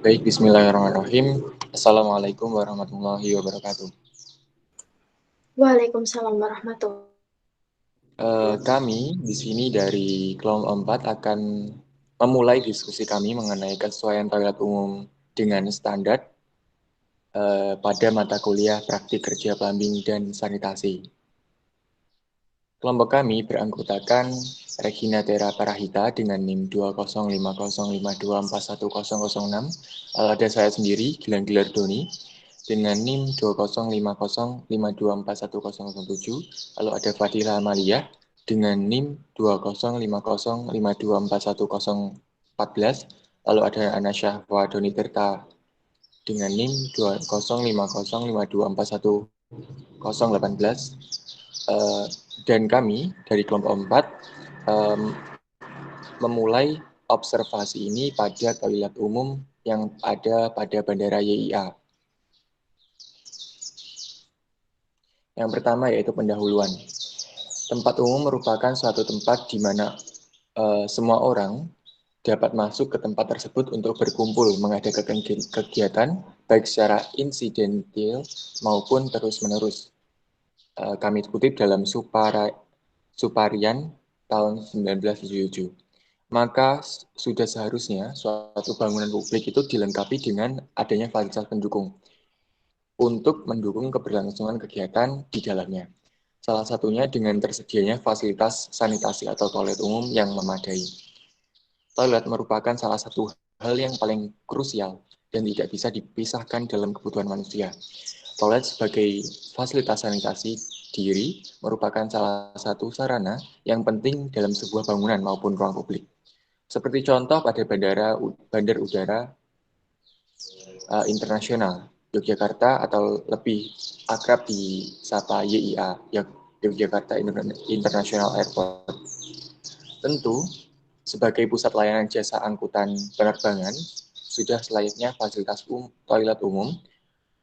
Baik, bismillahirrahmanirrahim. Assalamualaikum warahmatullahi wabarakatuh. Waalaikumsalam warahmatullahi. Kami di sini dari kelompok 4 akan memulai diskusi kami mengenai kesesuaian toilet umum dengan standar pada mata kuliah praktik kerja plumbing dan sanitasi. Kelompok kami beranggotakan Regina Tera Parahita dengan NIM 20505241006. Lalu ada saya sendiri, Gilang Gilar Doni, dengan NIM 20505241007. Lalu ada Fadila Amalia dengan NIM 20505241014. Lalu ada Ana Syahwa Doni Tirta dengan NIM 20505241018. Dan kami dari kelompok 4 memulai observasi ini pada toilet umum yang ada pada Bandara YIA. Yang pertama yaitu pendahuluan. Tempat umum merupakan suatu tempat di mana semua orang dapat masuk ke tempat tersebut untuk berkumpul, mengadakan kegiatan, baik secara insidental maupun terus-menerus. Kami kutip dalam Suparian tahun 1977. Maka sudah seharusnya suatu bangunan publik itu dilengkapi dengan adanya fasilitas pendukung untuk mendukung keberlangsungan kegiatan di dalamnya. Salah satunya dengan tersedianya fasilitas sanitasi atau toilet umum yang memadai. Toilet merupakan salah satu hal yang paling krusial dan tidak bisa dipisahkan dalam kebutuhan manusia. Toilet sebagai fasilitas sanitasi diri merupakan salah satu sarana yang penting dalam sebuah bangunan maupun ruang publik. Seperti contoh pada bandar udara internasional Yogyakarta atau lebih akrab disapa YIA, Yogyakarta International Airport. Tentu, sebagai pusat layanan jasa angkutan penerbangan, sudah selayaknya fasilitas toilet umum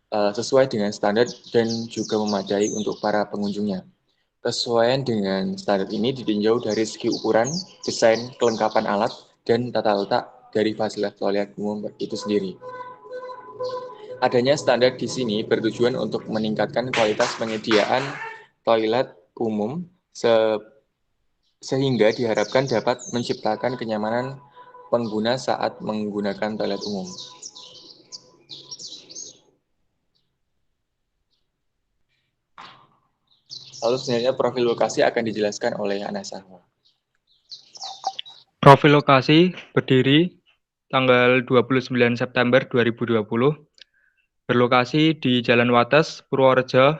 sesuai dengan standar dan juga memadai untuk para pengunjungnya. Kesesuaian dengan standar ini ditinjau dari segi ukuran, desain, kelengkapan alat, dan tata letak dari fasilitas toilet umum itu sendiri. Adanya standar di sini bertujuan untuk meningkatkan kualitas penyediaan toilet umum sehingga diharapkan dapat menciptakan kenyamanan pengguna saat menggunakan toilet umum. Lalu sebenarnya profil lokasi akan dijelaskan oleh Ana Sahwa. Profil lokasi berdiri tanggal 29 September 2020, berlokasi di Jalan Wates, Purworejo,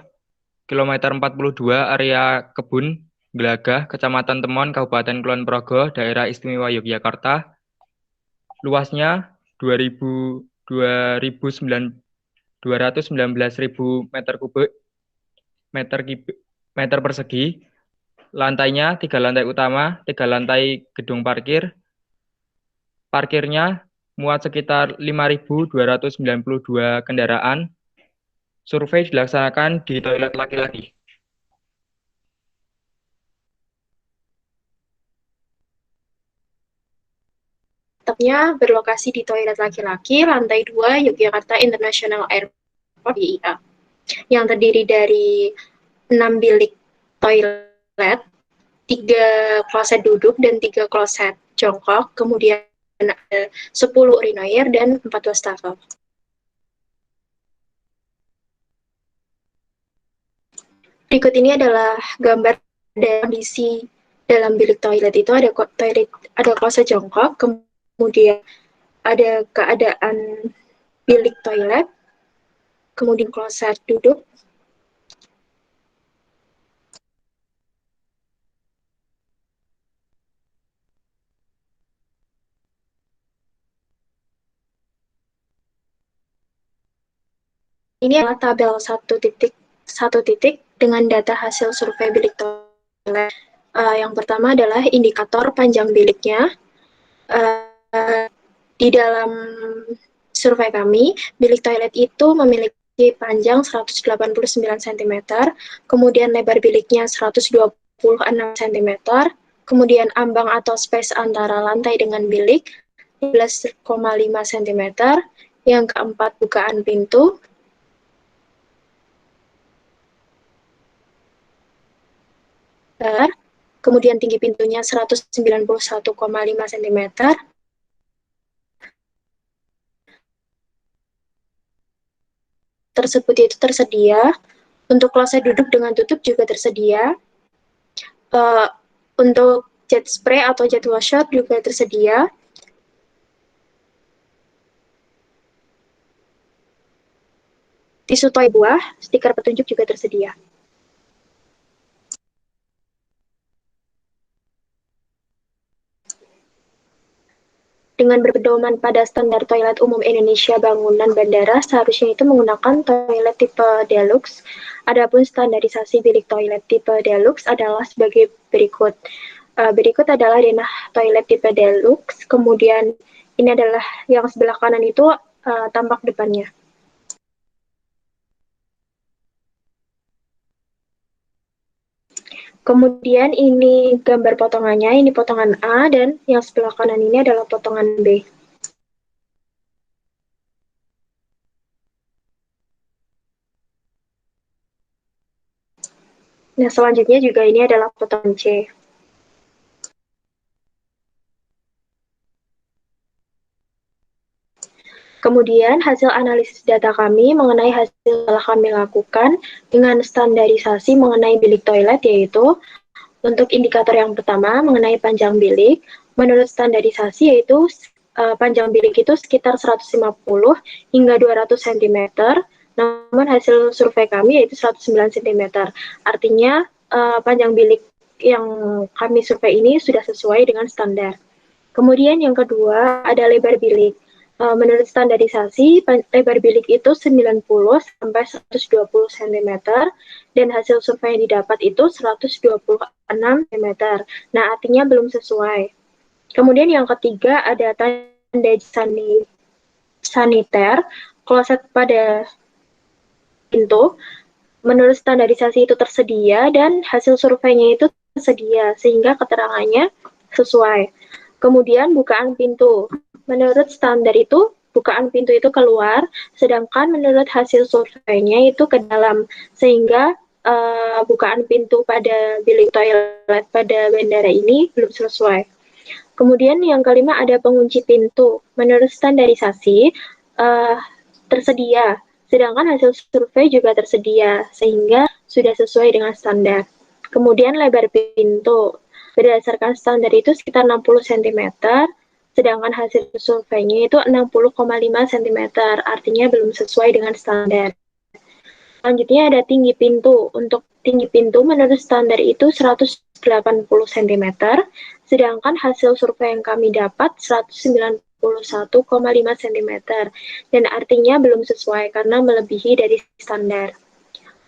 kilometer 42, area Kebun, Gelagah, Kecamatan Temon, Kabupaten Kulon Progo, Daerah Istimewa Yogyakarta. Luasnya 219.000 meter kubik, meter persegi. Lantainya 3 lantai utama, 3 lantai gedung parkir. Parkirnya muat sekitar 5.292 kendaraan. Survei dilaksanakan di toilet laki-laki. Tetapnya berlokasi di toilet laki-laki, lantai 2, Yogyakarta International Airport YIA, yang terdiri dari 6 bilik toilet, 3 kloset duduk dan 3 kloset jongkok, kemudian ada 10 urinoir dan 4 wastafel. Berikut ini adalah gambar dan kondisi dalam bilik toilet itu. Ada kloset jongkok, kemudian ada keadaan bilik toilet, kemudian kloset duduk. Ini adalah tabel 1 titik dengan data hasil survei bilik toilet. Yang pertama adalah indikator panjang biliknya. Di dalam survei kami, bilik toilet itu memiliki panjang 189 cm, kemudian lebar biliknya 126 cm, kemudian ambang atau space antara lantai dengan bilik 11,5 cm. Yang keempat, bukaan pintu. Kemudian tinggi pintunya 191,5 cm. Tersebut itu tersedia. Untuk kloset duduk dengan tutup juga tersedia. Untuk jet spray atau jet washer juga tersedia. Tisu toy buah, stiker petunjuk juga tersedia. Dengan berpedoman pada standar toilet umum Indonesia bangunan bandara, seharusnya itu menggunakan toilet tipe deluxe. Adapun standarisasi bilik toilet tipe deluxe adalah sebagai berikut. Berikut adalah denah toilet tipe deluxe, kemudian ini adalah yang sebelah kanan itu tampak depannya. Kemudian ini gambar potongannya, ini potongan A, dan yang sebelah kanan ini adalah potongan B. Nah, selanjutnya juga ini adalah potongan C. Kemudian hasil analisis data kami mengenai hasil telah kami lakukan dengan standarisasi mengenai bilik toilet, yaitu untuk indikator yang pertama mengenai panjang bilik, menurut standarisasi yaitu panjang bilik itu sekitar 150 hingga 200 cm, namun hasil survei kami yaitu 109 cm. Artinya panjang bilik yang kami survei ini sudah sesuai dengan standar. Kemudian yang kedua ada lebar bilik. Menurut standarisasi, lebar bilik itu 90 sampai 120 cm, dan hasil survei yang didapat itu 126 cm. Nah, artinya belum sesuai. Kemudian yang ketiga ada tanda saniter, kloset pada pintu. Menurut standarisasi itu tersedia, dan hasil surveinya itu tersedia, sehingga keterangannya sesuai. Kemudian bukaan pintu. Menurut standar itu, bukaan pintu itu keluar, sedangkan menurut hasil surveinya itu ke dalam, sehingga bukaan pintu pada bilik toilet pada bandara ini belum sesuai. Kemudian yang kelima ada pengunci pintu. Menurut standarisasi tersedia, sedangkan hasil survei juga tersedia, sehingga sudah sesuai dengan standar. Kemudian lebar pintu. Berdasarkan standar itu sekitar 60 cm, sedangkan hasil surveinya itu 60,5 cm, artinya belum sesuai dengan standar. Selanjutnya ada tinggi pintu. Untuk tinggi pintu menurut standar itu 180 cm, sedangkan hasil survei yang kami dapat 191,5 cm, dan artinya belum sesuai karena melebihi dari standar.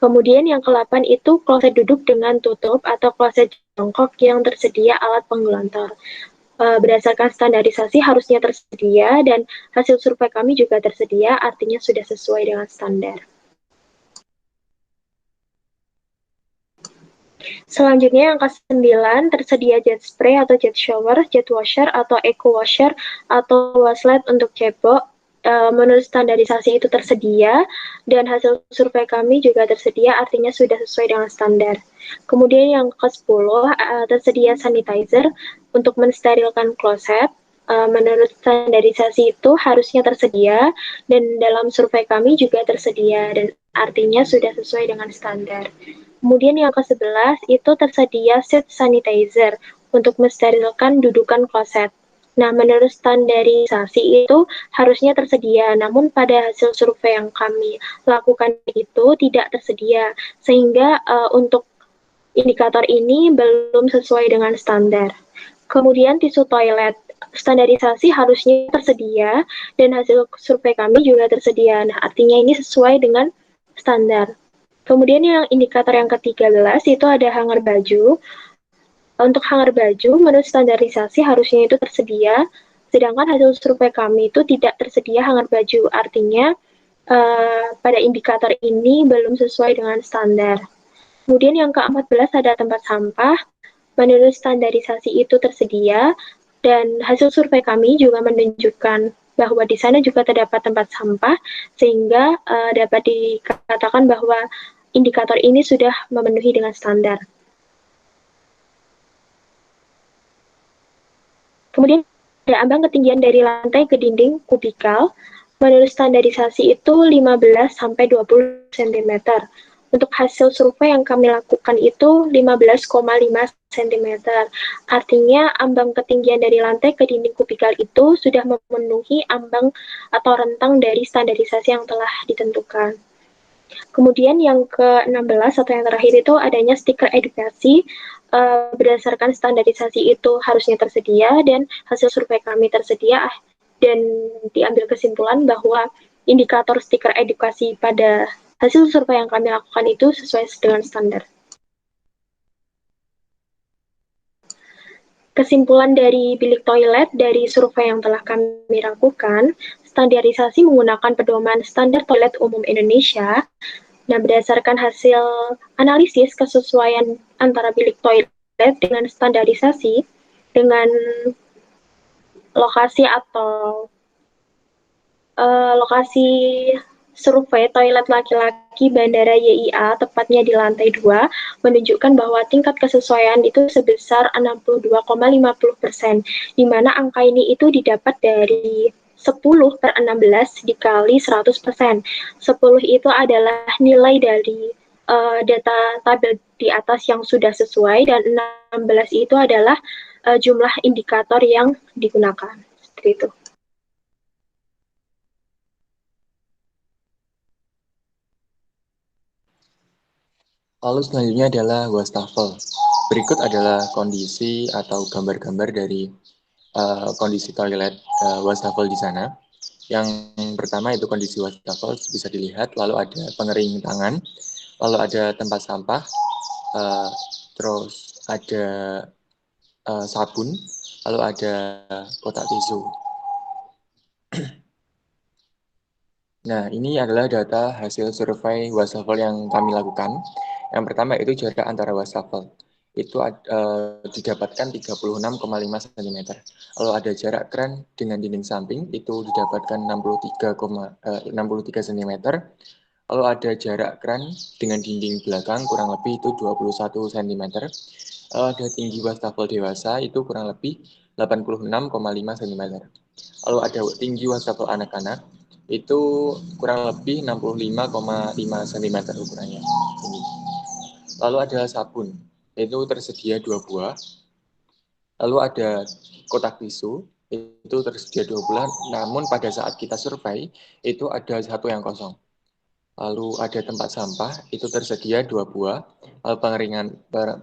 Kemudian yang ke-8 itu kloset duduk dengan tutup atau kloset jongkok yang tersedia alat penggelontor. Berdasarkan standarisasi harusnya tersedia, dan hasil survei kami juga tersedia, artinya sudah sesuai dengan standar. Selanjutnya yang ke-9, tersedia jet spray atau jet shower, jet washer atau eco washer atau waslet untuk cebok. Menurut standarisasi itu tersedia, dan hasil survei kami juga tersedia, artinya sudah sesuai dengan standar. Kemudian yang ke-10, tersedia sanitizer untuk mensterilkan kloset. Menurut standarisasi itu harusnya tersedia, dan dalam survei kami juga tersedia, dan artinya sudah sesuai dengan standar. Kemudian yang ke-11 itu tersedia set sanitizer untuk mensterilkan dudukan kloset. Nah, menurut standarisasi itu harusnya tersedia, namun pada hasil survei yang kami lakukan itu tidak tersedia, sehingga untuk indikator ini belum sesuai dengan standar. Kemudian tisu toilet, standarisasi harusnya tersedia, dan hasil survei kami juga tersedia. Nah, artinya ini sesuai dengan standar. Kemudian yang indikator yang ke-13 itu ada hanger baju. Untuk hanger baju, menurut standarisasi harusnya itu tersedia, sedangkan hasil survei kami itu tidak tersedia hanger baju. Artinya pada indikator ini belum sesuai dengan standar. Kemudian yang ke-14 ada tempat sampah. Menurut standarisasi itu tersedia, Dan hasil survei kami juga menunjukkan bahwa di sana juga terdapat tempat sampah, sehingga dapat dikatakan bahwa indikator ini sudah memenuhi dengan standar. Kemudian ada ambang ketinggian dari lantai ke dinding kubikal. Menurut standarisasi itu 15 sampai 20 cm. Untuk hasil survei yang kami lakukan itu 15,5 cm. Artinya ambang ketinggian dari lantai ke dinding kubikal itu sudah memenuhi ambang atau rentang dari standarisasi yang telah ditentukan. Kemudian yang ke-16 atau yang terakhir itu adanya stiker edukasi. Berdasarkan standarisasi itu harusnya tersedia dan hasil survei kami tersedia dan diambil kesimpulan bahwa indikator stiker edukasi pada hasil survei yang kami lakukan itu sesuai dengan standar. Kesimpulan dari bilik toilet dari survei yang telah kami lakukan, standarisasi menggunakan pedoman standar toilet umum Indonesia. Nah, berdasarkan hasil analisis kesesuaian antara bilik toilet dengan standarisasi, dengan lokasi atau lokasi survei toilet laki-laki Bandara YIA, tepatnya di lantai 2, menunjukkan bahwa tingkat kesesuaian itu sebesar 62,50%, di mana angka ini itu didapat dari 10/16 dikali 100%. 10 itu adalah nilai dari data tabel di atas yang sudah sesuai, dan 16 itu adalah jumlah indikator yang digunakan. Seperti itu. Lalu selanjutnya adalah wastafel. Berikut adalah kondisi atau gambar-gambar dari kondisi toilet wastafel di sana. Yang pertama itu kondisi wastafel bisa dilihat, lalu ada pengering tangan, lalu ada tempat sampah, terus ada sabun, lalu ada kotak tisu. Nah, ini adalah data hasil survei wastafel yang kami lakukan. Yang pertama itu jarak antara wastafel. Itu didapatkan 36,5 cm. Lalu ada jarak kran dengan dinding samping, itu didapatkan 63 cm. Lalu ada jarak kran dengan dinding belakang, kurang lebih itu 21 cm. Lalu ada tinggi wastafel dewasa, itu kurang lebih 86,5 cm. Lalu ada tinggi wastafel anak-anak, itu kurang lebih 65,5 cm ukurannya. Ini. Lalu ada sabun, itu tersedia 2 buah. Lalu ada kotak tisu, itu tersedia 2 buah, namun pada saat kita survei, itu ada 1 yang kosong. Lalu ada tempat sampah, itu tersedia 2 buah. Lalu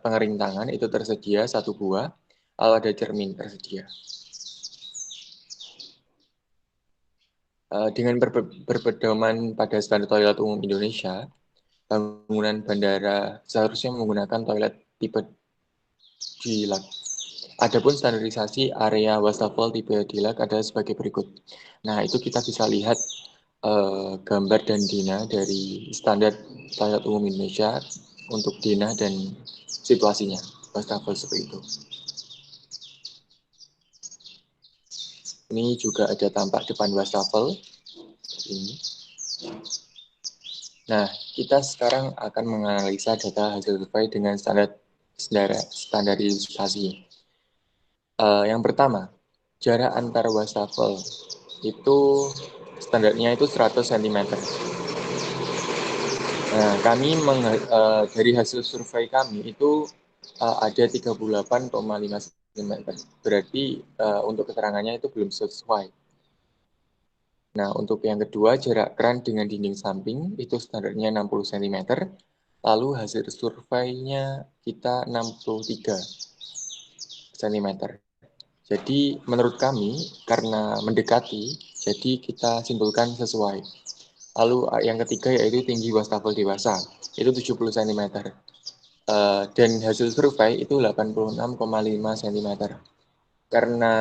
pengering tangan, itu tersedia 1 buah. Lalu ada cermin tersedia. Dengan berpedoman pada standar toilet umum Indonesia, bangunan bandara seharusnya menggunakan toilet tipe Dilac. Adapun standarisasi area wastafel tipe Dilac adalah sebagai berikut. Nah, itu kita bisa lihat gambar dan dina dari standar toilet umum Indonesia untuk dina dan situasinya wastafel seperti itu. Ini juga ada tampak depan wastafel ini. Nah, kita sekarang akan menganalisa data hasil survei dengan standarisasi. Yang pertama, jarak antar wastafel itu standarnya itu 100 cm. Nah, kami dari hasil survei kami itu ada 38,5 cm. Berarti untuk keterangannya itu belum sesuai. Nah, untuk yang kedua, jarak kran dengan dinding samping itu standarnya 60 cm. Lalu hasil surveinya kita 63 cm. Jadi menurut kami karena mendekati, jadi kita simpulkan sesuai. Lalu yang ketiga yaitu tinggi wastafel dewasa, itu 70 cm. Dan hasil survei itu 86,5 cm. Karena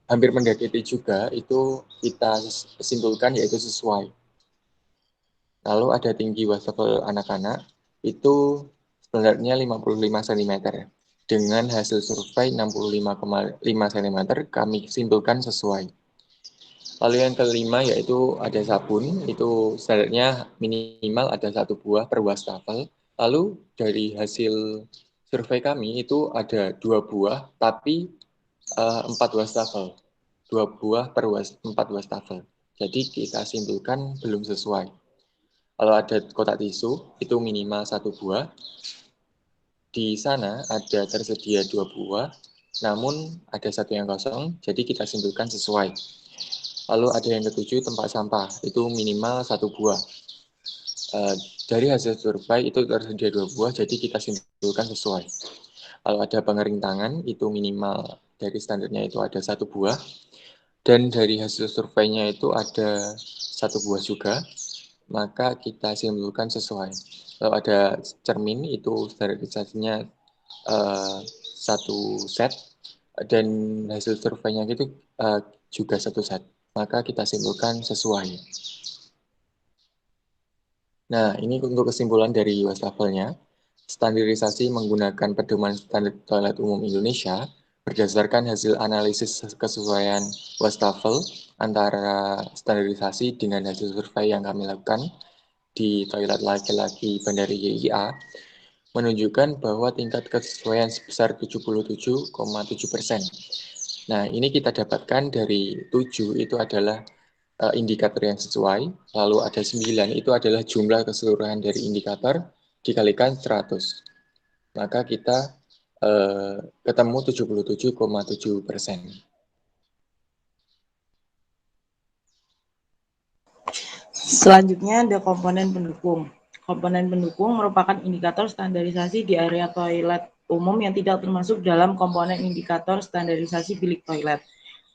hampir mendekati juga, itu kita simpulkan yaitu sesuai. Lalu ada tinggi wastafel anak-anak, itu standarnya 55 cm. Dengan hasil survei 65,5 cm, kami simpulkan sesuai. Lalu yang kelima yaitu ada sabun, itu standarnya minimal ada 1 buah per wastafel. Lalu dari hasil survei kami itu ada 2 buah, tapi 4 wastafel. 2 buah per 4 wastafel. Jadi kita simpulkan belum sesuai. Kalau ada kotak tisu, itu minimal 1 buah. Di sana ada tersedia 2 buah, namun ada 1 yang kosong, jadi kita simpulkan sesuai. Lalu ada yang ketujuh, tempat sampah, itu minimal 1 buah. Dari hasil survei itu tersedia 2 buah, jadi kita simpulkan sesuai. Kalau ada pengering tangan, itu minimal dari standarnya itu ada 1 buah. Dan dari hasil surveinya itu ada 1 buah juga, maka kita simpulkan sesuai. Kalau ada cermin, itu standarisasinya 1 set, dan hasil surveinya itu juga 1 set, maka kita simpulkan sesuai. Nah, ini untuk kesimpulan dari wastafelnya. Standarisasi menggunakan pedoman standar toilet umum Indonesia berdasarkan hasil analisis kesesuaian wastafel antara standarisasi dengan hasil survei yang kami lakukan di toilet laki-laki Bandara YIA menunjukkan bahwa tingkat kesesuaian sebesar 77,7%. Nah, ini kita dapatkan dari 7 itu adalah indikator yang sesuai, lalu ada 9 itu adalah jumlah keseluruhan dari indikator dikalikan 100. Maka kita ketemu 77,7%. Selanjutnya ada komponen pendukung. Komponen pendukung merupakan indikator standarisasi di area toilet umum yang tidak termasuk dalam komponen indikator standarisasi bilik toilet,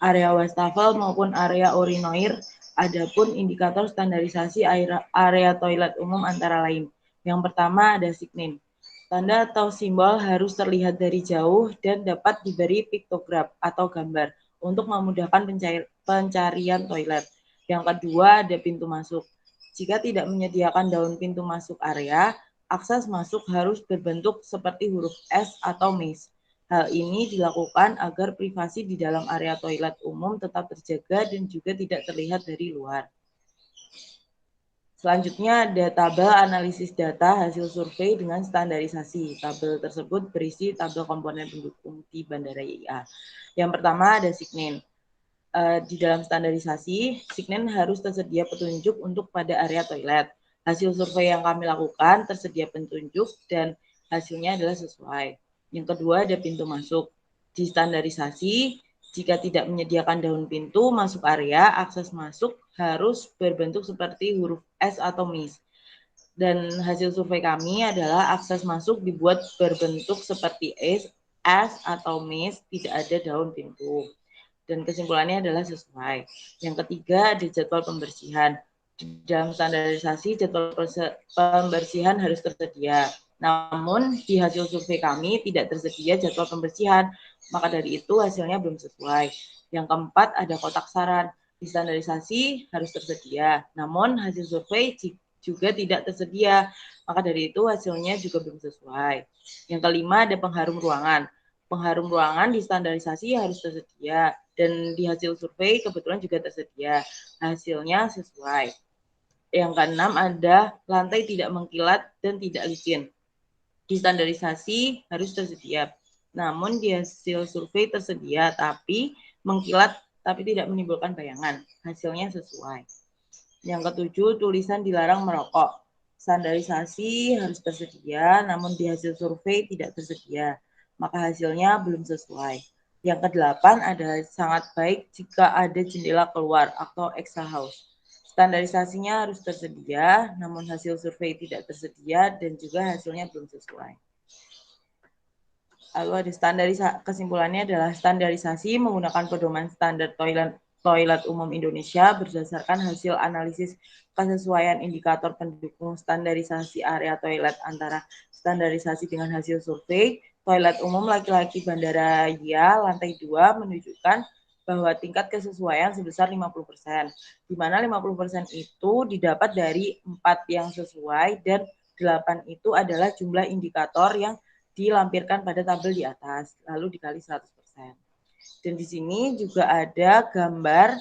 area wastafel maupun area urinoir. Adapun indikator standarisasi area toilet umum antara lain. Yang pertama ada signin. Tanda atau simbol harus terlihat dari jauh dan dapat diberi piktograf atau gambar untuk memudahkan pencarian toilet. Yang kedua ada pintu masuk. Jika tidak menyediakan daun pintu masuk area, akses masuk harus berbentuk seperti huruf S atau maze. Hal ini dilakukan agar privasi di dalam area toilet umum tetap terjaga dan juga tidak terlihat dari luar. Selanjutnya ada tabel analisis data hasil survei dengan standarisasi. Tabel tersebut berisi tabel komponen pendukung di Bandara YIA. Yang pertama ada signin. Di dalam standarisasi, signin harus tersedia petunjuk untuk pada area toilet. Hasil survei yang kami lakukan tersedia petunjuk dan hasilnya adalah sesuai. Yang kedua ada pintu masuk. Di standarisasi, jika tidak menyediakan daun pintu masuk area, akses masuk harus berbentuk seperti huruf S atau MIS. Dan hasil survei kami adalah akses masuk dibuat berbentuk seperti S atau MIS, tidak ada daun pintu. Dan kesimpulannya adalah sesuai. Yang ketiga ada jadwal pembersihan. Dalam standarisasi jadwal pembersihan harus tersedia. Namun di hasil survei kami tidak tersedia jadwal pembersihan, maka dari itu hasilnya belum sesuai. Yang keempat ada kotak saran. Di standarisasi harus tersedia, namun hasil survei juga tidak tersedia, maka dari itu hasilnya juga belum sesuai. Yang kelima ada pengharum ruangan. Pengharum ruangan di standarisasi harus tersedia, dan di hasil survei kebetulan juga tersedia. Hasilnya sesuai. Yang keenam ada lantai tidak mengkilat dan tidak licin. Di standarisasi harus tersedia. Namun di hasil survei tersedia tapi mengkilat tapi tidak menimbulkan bayangan. Hasilnya sesuai. Yang ketujuh, tulisan dilarang merokok. Standarisasi harus tersedia, namun di hasil survei tidak tersedia. Maka hasilnya belum sesuai. Yang kedelapan ada sangat baik jika ada jendela keluar atau extra house. Standarisasinya harus tersedia, namun hasil survei tidak tersedia dan juga hasilnya belum sesuai. Lalu ada kesimpulannya adalah standarisasi menggunakan pedoman standar toilet umum Indonesia berdasarkan hasil analisis kesesuaian indikator pendukung standarisasi area toilet antara standarisasi dengan hasil survei. Toilet umum laki-laki Bandara YIA lantai 2 menunjukkan bahwa tingkat kesesuaian sebesar 50%, di mana 50% itu didapat dari 4 yang sesuai dan 8 itu adalah jumlah indikator yang dilampirkan pada tabel di atas, lalu dikali 100%. Dan di sini juga ada gambar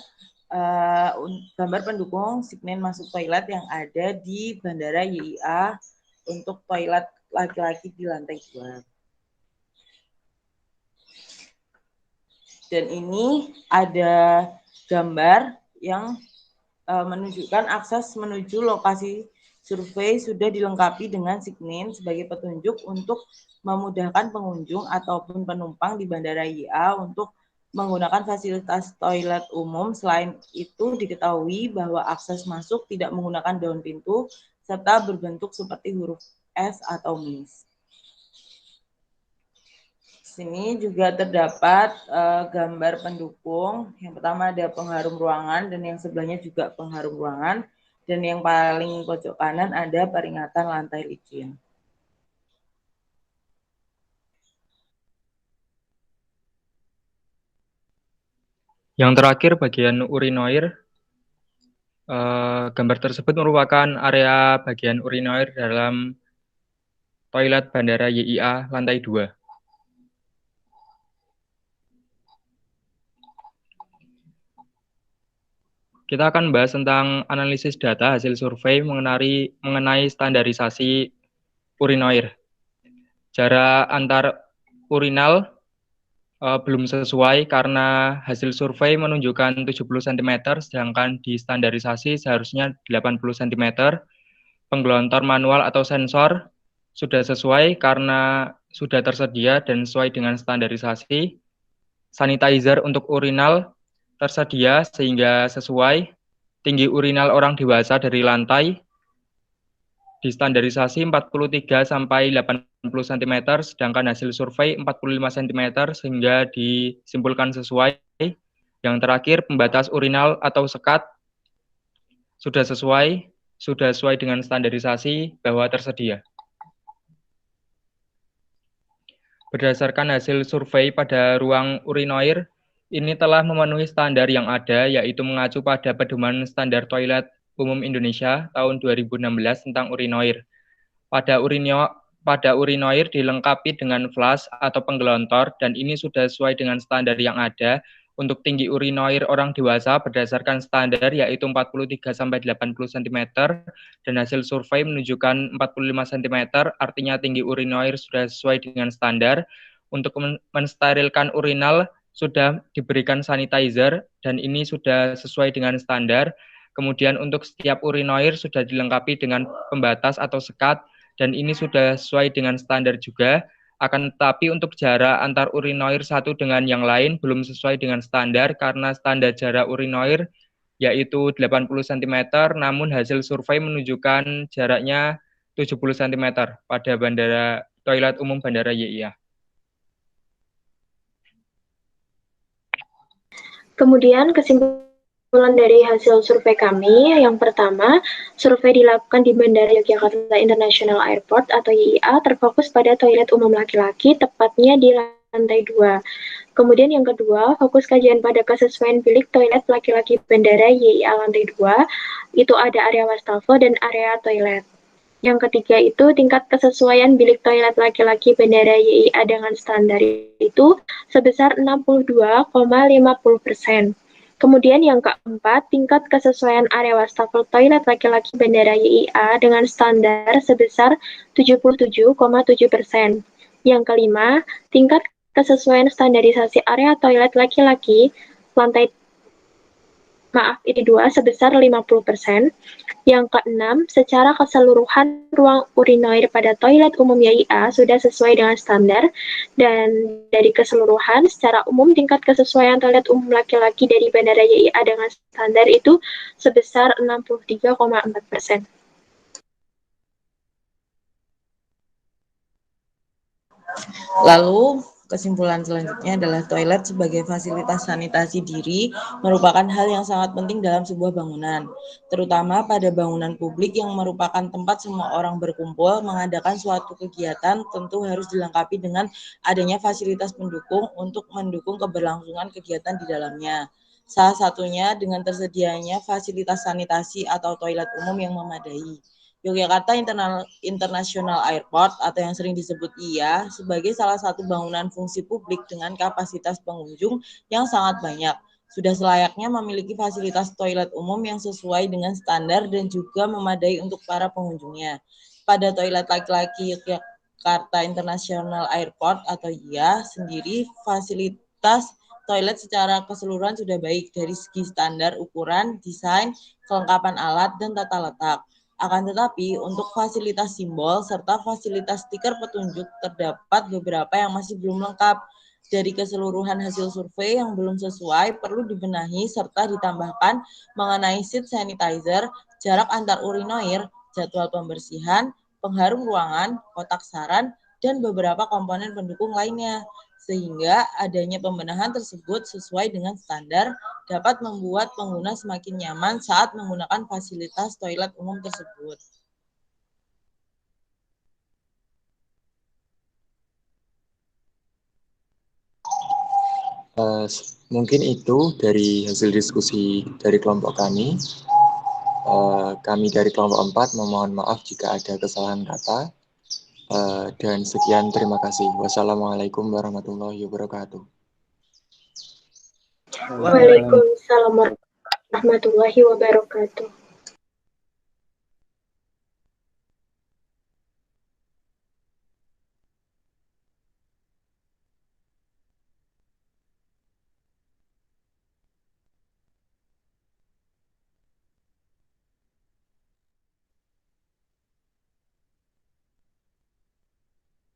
pendukung signen masuk toilet yang ada di Bandara YIA untuk toilet laki-laki di lantai 2. Dan ini ada gambar yang menunjukkan akses menuju lokasi survei sudah dilengkapi dengan signen sebagai petunjuk untuk memudahkan pengunjung ataupun penumpang di Bandara YIA untuk menggunakan fasilitas toilet umum. Selain itu diketahui bahwa akses masuk tidak menggunakan daun pintu serta berbentuk seperti huruf S atau mis. Sini juga terdapat gambar pendukung. Yang pertama ada pengharum ruangan dan yang sebelahnya juga pengharum ruangan. Dan yang paling pojok kanan ada peringatan lantai licin. Yang terakhir bagian urinoir. Gambar tersebut merupakan area bagian urinoir dalam toilet Bandara YIA lantai 2. Kita akan bahas tentang analisis data hasil survei mengenai standarisasi urinoir. Jarak antar urinal belum sesuai karena hasil survei menunjukkan 70 cm, sedangkan di standarisasi seharusnya 80 cm. Penggelontor manual atau sensor sudah sesuai karena sudah tersedia dan sesuai dengan standarisasi. Sanitizer untuk urinal tersedia sehingga sesuai. Tinggi urinal orang dewasa dari lantai di standarisasi 43 sampai 80 cm, sedangkan hasil survei 45 cm sehingga disimpulkan sesuai. Yang terakhir, pembatas urinal atau sekat sudah sesuai dengan standarisasi bahwa tersedia. Berdasarkan hasil survei pada ruang urinoir, ini telah memenuhi standar yang ada, yaitu mengacu pada Pedoman Standar Toilet Umum Indonesia tahun 2016 tentang urinoir. Pada urinoir dilengkapi dengan flush atau penggelontor, dan ini sudah sesuai dengan standar yang ada. Untuk tinggi urinoir orang dewasa berdasarkan standar yaitu 43 sampai 80 cm dan hasil survei menunjukkan 45 cm, artinya tinggi urinoir sudah sesuai dengan standar. Untuk mensterilkan urinal sudah diberikan sanitizer dan ini sudah sesuai dengan standar. Kemudian untuk setiap urinoir sudah dilengkapi dengan pembatas atau sekat dan ini sudah sesuai dengan standar juga. Akan tetapi untuk jarak antar urinoir satu dengan yang lain belum sesuai dengan standar karena standar jarak urinoir yaitu 80 cm, namun hasil survei menunjukkan jaraknya 70 cm pada toilet umum Bandara YIA. Kemudian kesimpulan dari hasil survei kami, yang pertama, survei dilakukan di Bandara Yogyakarta International Airport atau YIA terfokus pada toilet umum laki-laki, tepatnya di lantai 2. Kemudian yang kedua, fokus kajian pada kesesuaian bilik toilet laki-laki Bandara YIA lantai 2, itu ada area wastafel dan area toilet. Yang ketiga itu tingkat kesesuaian bilik toilet laki-laki Bandara YIA dengan standar itu sebesar 62,50%. Kemudian yang keempat, tingkat kesesuaian area wastafel toilet laki-laki Bandara YIA dengan standar sebesar 77,7%. Yang kelima, tingkat kesesuaian standarisasi area toilet laki-laki ini 2 sebesar 50%. Yang keenam, secara keseluruhan ruang urinoir pada toilet umum YIA sudah sesuai dengan standar, dan dari keseluruhan secara umum tingkat kesesuaian toilet umum laki-laki dari Bandara YIA dengan standar itu sebesar 63,4%. Lalu kesimpulan selanjutnya adalah toilet sebagai fasilitas sanitasi diri merupakan hal yang sangat penting dalam sebuah bangunan, terutama pada bangunan publik yang merupakan tempat semua orang berkumpul. Mengadakan suatu kegiatan tentu harus dilengkapi dengan adanya fasilitas pendukung untuk mendukung keberlangsungan kegiatan di dalamnya. Salah satunya dengan tersedianya fasilitas sanitasi atau toilet umum yang memadai. Yogyakarta International Airport atau yang sering disebut IA sebagai salah satu bangunan fungsi publik dengan kapasitas pengunjung yang sangat banyak. Sudah selayaknya memiliki fasilitas toilet umum yang sesuai dengan standar dan juga memadai untuk para pengunjungnya. Pada toilet laki-laki Yogyakarta International Airport atau IA sendiri, fasilitas toilet secara keseluruhan sudah baik dari segi standar, ukuran, desain, kelengkapan alat, dan tata letak. Akan tetapi, untuk fasilitas simbol serta fasilitas stiker petunjuk terdapat beberapa yang masih belum lengkap. Dari keseluruhan hasil survei yang belum sesuai perlu dibenahi serta ditambahkan mengenai seat sanitizer, jarak antar urinoir, jadwal pembersihan, pengharum ruangan, kotak saran, dan beberapa komponen pendukung lainnya. Sehingga adanya pembenahan tersebut sesuai dengan standar dapat membuat pengguna semakin nyaman saat menggunakan fasilitas toilet umum tersebut. Mungkin itu dari hasil diskusi dari kelompok kami. Kami dari kelompok 4 memohon maaf jika ada kesalahan kata. Dan sekian, terima kasih. Wassalamualaikum warahmatullahi wabarakatuh. Waalaikumsalam warahmatullahi wabarakatuh.